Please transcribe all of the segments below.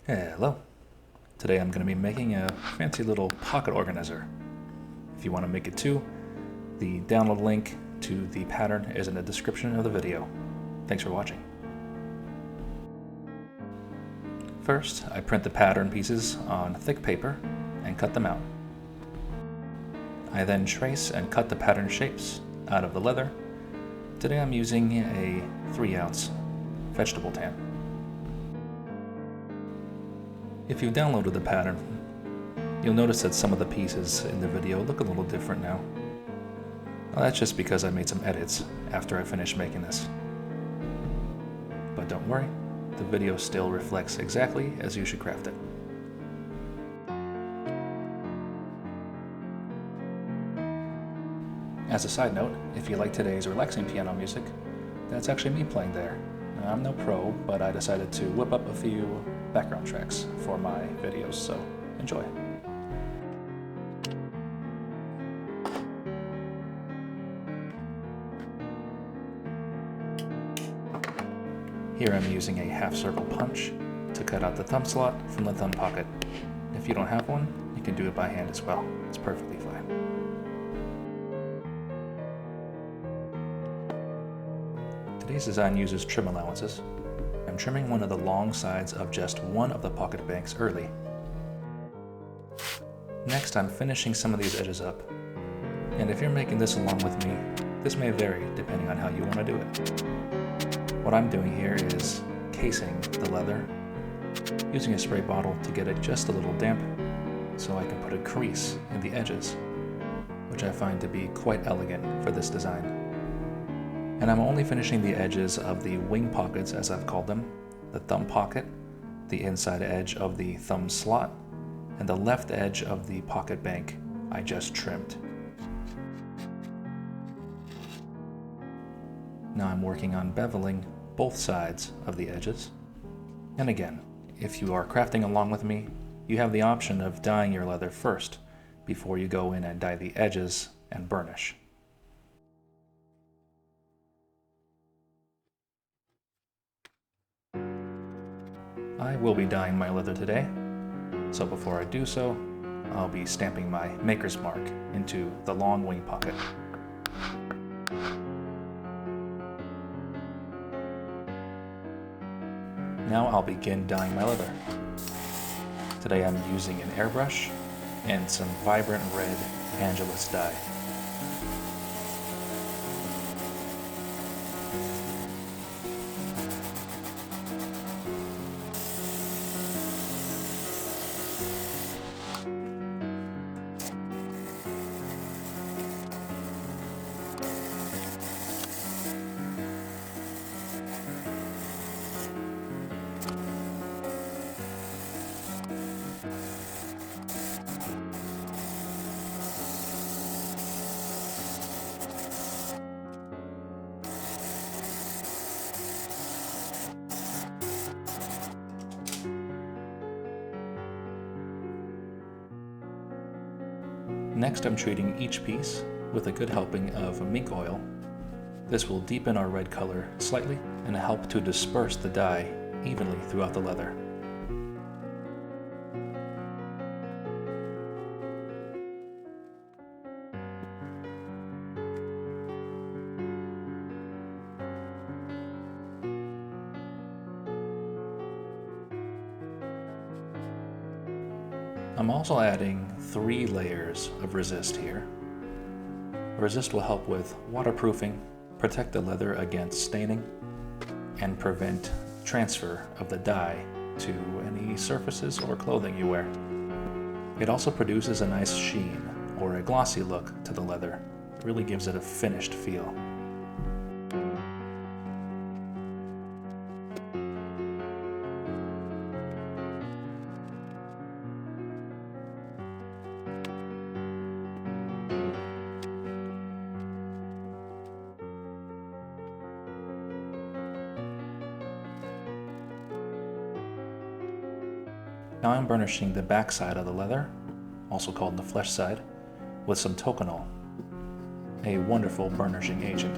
Hello. Today I'm going to be making a fancy little pocket organizer. If you want to make it too, the download link to the pattern is in the description of the video. Thanks for watching. First, I print the pattern pieces on thick paper and cut them out. I then trace and cut the pattern shapes out of the leather. Today I'm using a 3-ounce vegetable tan. If you've downloaded the pattern, you'll notice that some of the pieces in the video look a little different now. Well, that's just because I made some edits after I finished making this. But don't worry, the video still reflects exactly as you should craft it. As a side note, if you like today's relaxing piano music, that's actually me playing there. I'm no pro, but I decided to whip up a few background tracks for my videos, so enjoy. Here I'm using a half circle punch to cut out the thumb slot from the thumb pocket. If you don't have one, you can do it by hand as well. It's perfectly fine. Today's design uses trim allowances. I'm trimming one of the long sides of just one of the pocket banks early. Next, I'm finishing some of these edges up. And if you're making this along with me, this may vary depending on how you want to do it. What I'm doing here is casing the leather, using a spray bottle to get it just a little damp so I can put a crease in the edges, which I find to be quite elegant for this design. And I'm only finishing the edges of the wing pockets, as I've called them, the thumb pocket, the inside edge of the thumb slot, and the left edge of the pocket bank I just trimmed. Now I'm working on beveling both sides of the edges. And again, if you are crafting along with me, you have the option of dyeing your leather first before you go in and dye the edges and burnish. I will be dyeing my leather today, so before I do so, I'll be stamping my maker's mark into the long wing pocket. Now I'll begin dyeing my leather. Today I'm using an airbrush and some vibrant red Angelus dye. Next, I'm treating each piece with a good helping of mink oil. This will deepen our red color slightly and help to disperse the dye evenly throughout the leather. I'm also adding 3 layers of resist here. Resist will help with waterproofing, protect the leather against staining, and prevent transfer of the dye to any surfaces or clothing you wear. It also produces a nice sheen or a glossy look to the leather. It really gives it a finished feel. Now I'm burnishing the back side of the leather, also called the flesh side, with some toconol, a wonderful burnishing agent.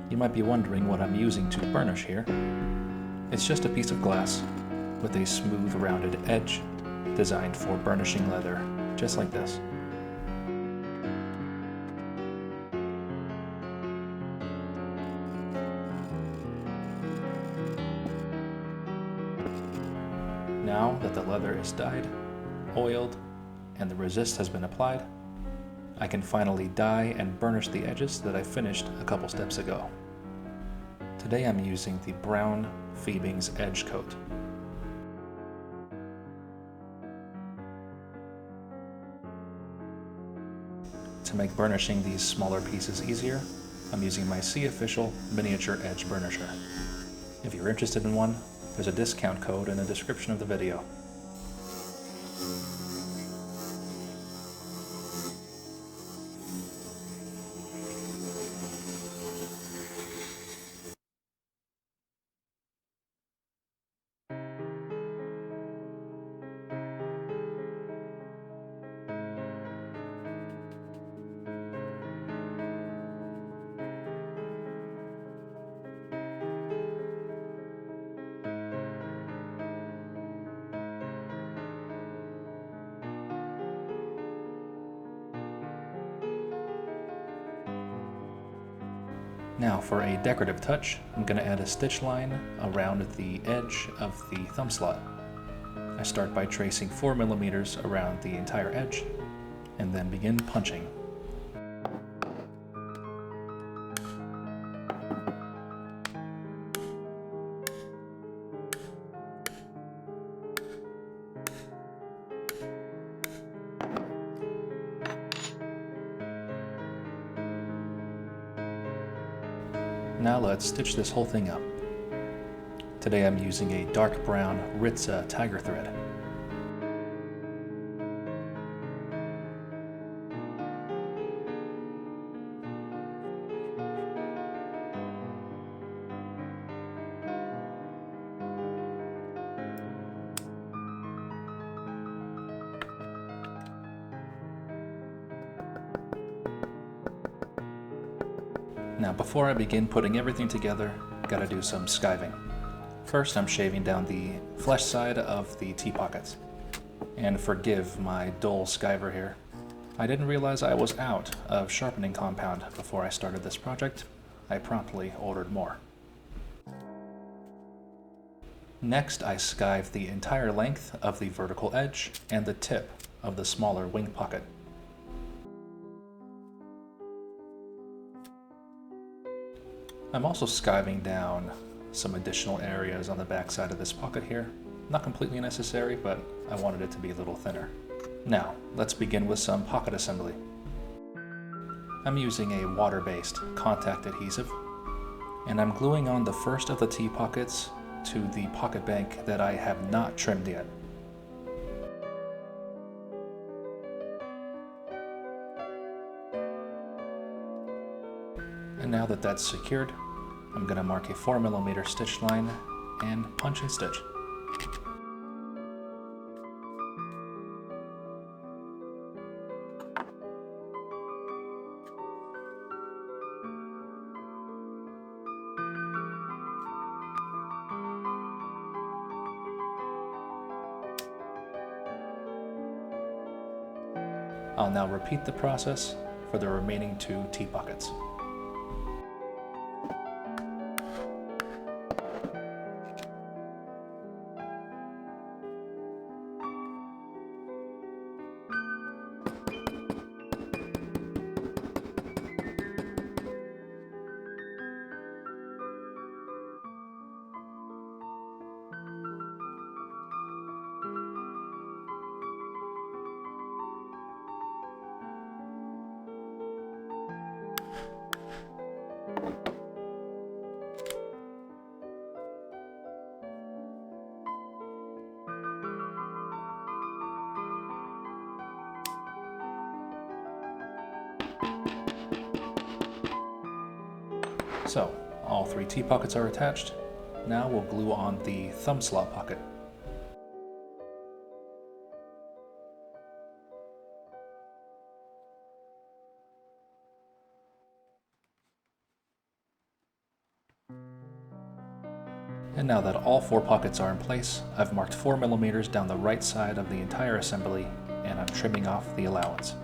You might be wondering what I'm using to burnish here. It's just a piece of glass with a smooth rounded edge designed for burnishing leather, just like this. Now that the leather is dyed, oiled, and the resist has been applied, I can finally dye and burnish the edges that I finished a couple steps ago. Today I'm using the brown Phoebing's Edge Coat. To make burnishing these smaller pieces easier, I'm using my Sea Official Miniature Edge Burnisher. If you're interested in one, there's a discount code in the description of the video. Now for a decorative touch, I'm going to add a stitch line around the edge of the thumb slot. I start by tracing 4 millimeters around the entire edge, and then begin punching. Now let's stitch this whole thing up. Today I'm using a dark brown Ritza tiger thread. Now before I begin putting everything together, gotta do some skiving. First I'm shaving down the flesh side of the T-pockets. And forgive my dull skiver here. I didn't realize I was out of sharpening compound before I started this project. I promptly ordered more. Next I skive the entire length of the vertical edge and the tip of the smaller wing pocket. I'm also skiving down some additional areas on the back side of this pocket here. Not completely necessary, but I wanted it to be a little thinner. Now, let's begin with some pocket assembly. I'm using a water-based contact adhesive, and I'm gluing on the first of the T-pockets to the pocket bank that I have not trimmed yet. And now that that's secured, I'm going to mark a 4 millimeter stitch line and punch and stitch. I'll now repeat the process for the remaining 2 T-pockets. So, all 3 T-pockets are attached. Now we'll glue on the thumb slot pocket. And now that all 4 pockets are in place, I've marked 4mm down the right side of the entire assembly, and I'm trimming off the allowance.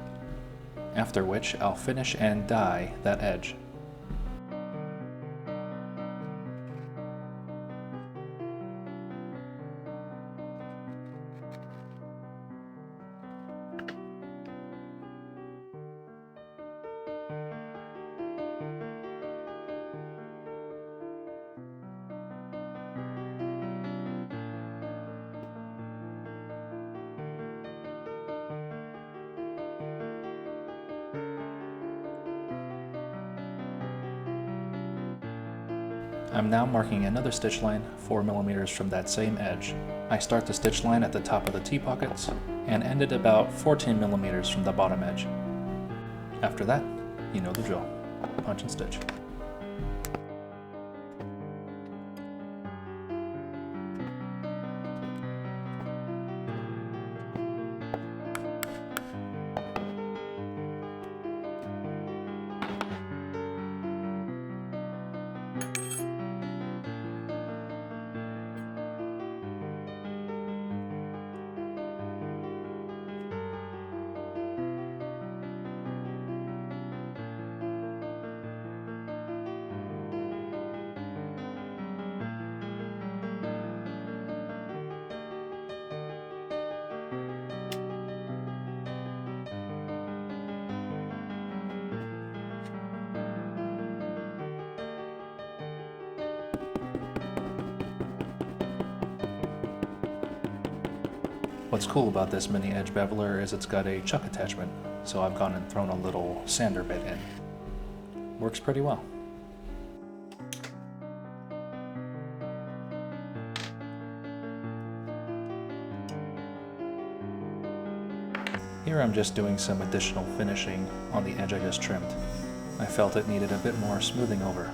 After which, I'll finish and die that edge. I'm now marking another stitch line 4mm from that same edge. I start the stitch line at the top of the T-pockets and end it about 14mm from the bottom edge. After that, you know the drill. Punch and stitch. What's cool about this mini edge beveler is it's got a chuck attachment, so I've gone and thrown a little sander bit in. Works pretty well. Here I'm just doing some additional finishing on the edge I just trimmed. I felt it needed a bit more smoothing over.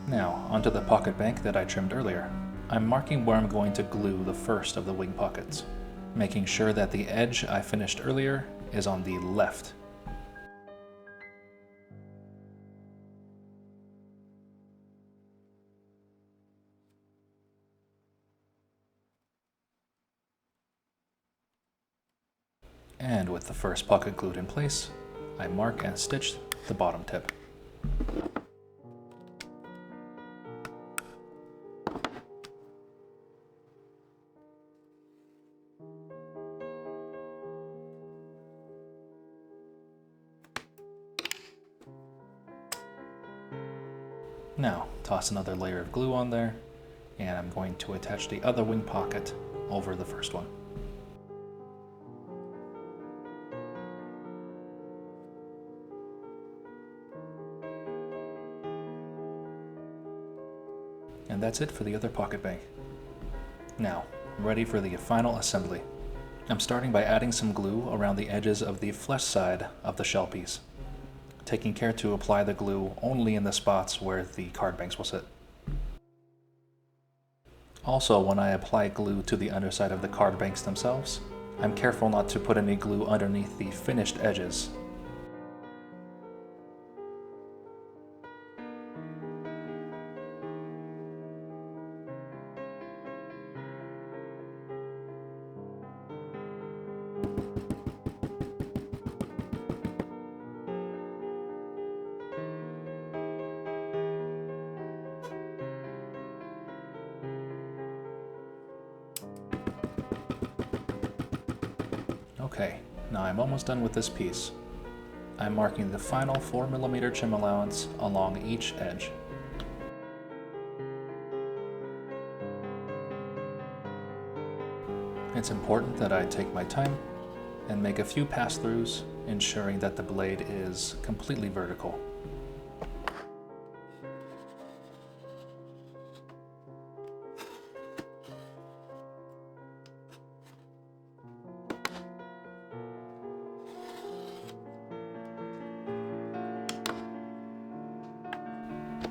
Now, onto the pocket bank that I trimmed earlier. I'm marking where I'm going to glue the first of the wing pockets, making sure that the edge I finished earlier is on the left. And with the first pocket glued in place, I mark and stitch the bottom tip. Now, toss another layer of glue on there, and I'm going to attach the other wing pocket over the first one. And that's it for the other pocket bank. Now, I'm ready for the final assembly. I'm starting by adding some glue around the edges of the flesh side of the shell piece, taking care to apply the glue only in the spots where the card banks will sit. Also, when I apply glue to the underside of the card banks themselves, I'm careful not to put any glue underneath the finished edges. Okay, now I'm almost done with this piece. I'm marking the final 4mm trim allowance along each edge. It's important that I take my time and make a few pass-throughs, ensuring that the blade is completely vertical.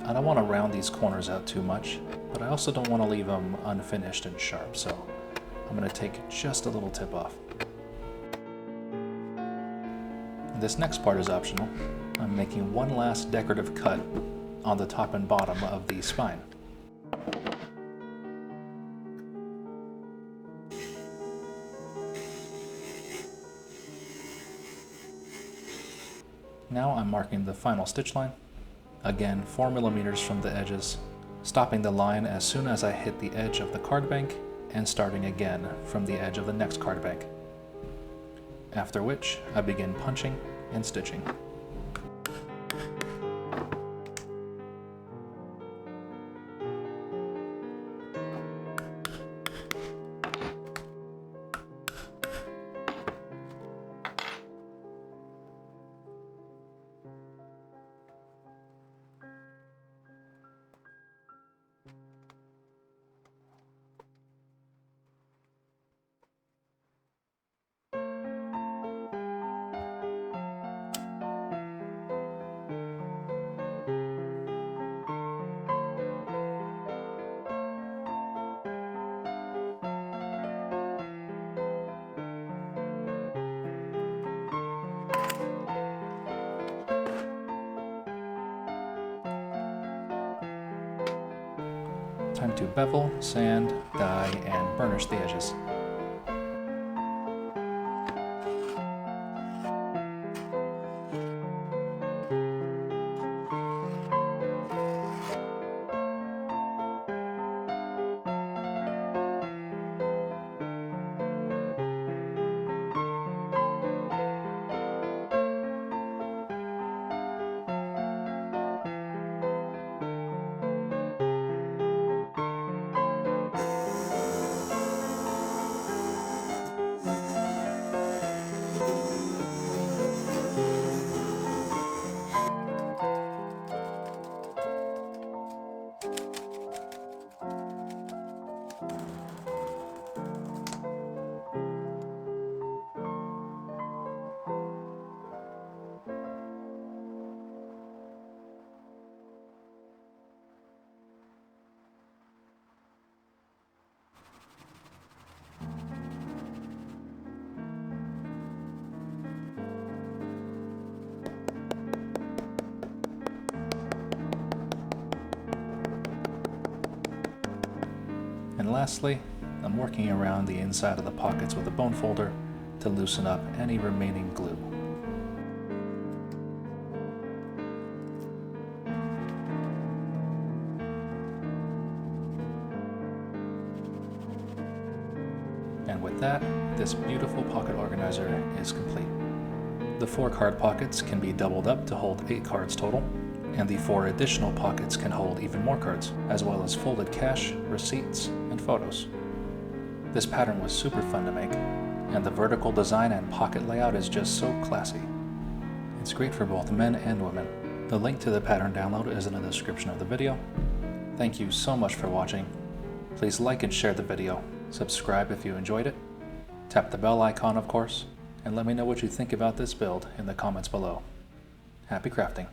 I don't want to round these corners out too much, but I also don't want to leave them unfinished and sharp, so I'm going to take just a little tip off. This next part is optional. I'm making one last decorative cut on the top and bottom of the spine. Now I'm marking the final stitch line. Again, 4 millimeters from the edges, stopping the line as soon as I hit the edge of the card bank and starting again from the edge of the next card bank. After which, I begin punching and stitching. Time to bevel, sand, dye, and burnish the edges. And lastly, I'm working around the inside of the pockets with a bone folder to loosen up any remaining glue. And with that, this beautiful pocket organizer is complete. The 4 card pockets can be doubled up to hold 8 cards total, and the 4 additional pockets can hold even more cards, as well as folded cash, receipts, and photos. This pattern was super fun to make, and the vertical design and pocket layout is just so classy. It's great for both men and women. The link to the pattern download is in the description of the video. Thank you so much for watching. Please like and share the video, subscribe if you enjoyed it, tap the bell icon of course, and let me know what you think about this build in the comments below. Happy crafting!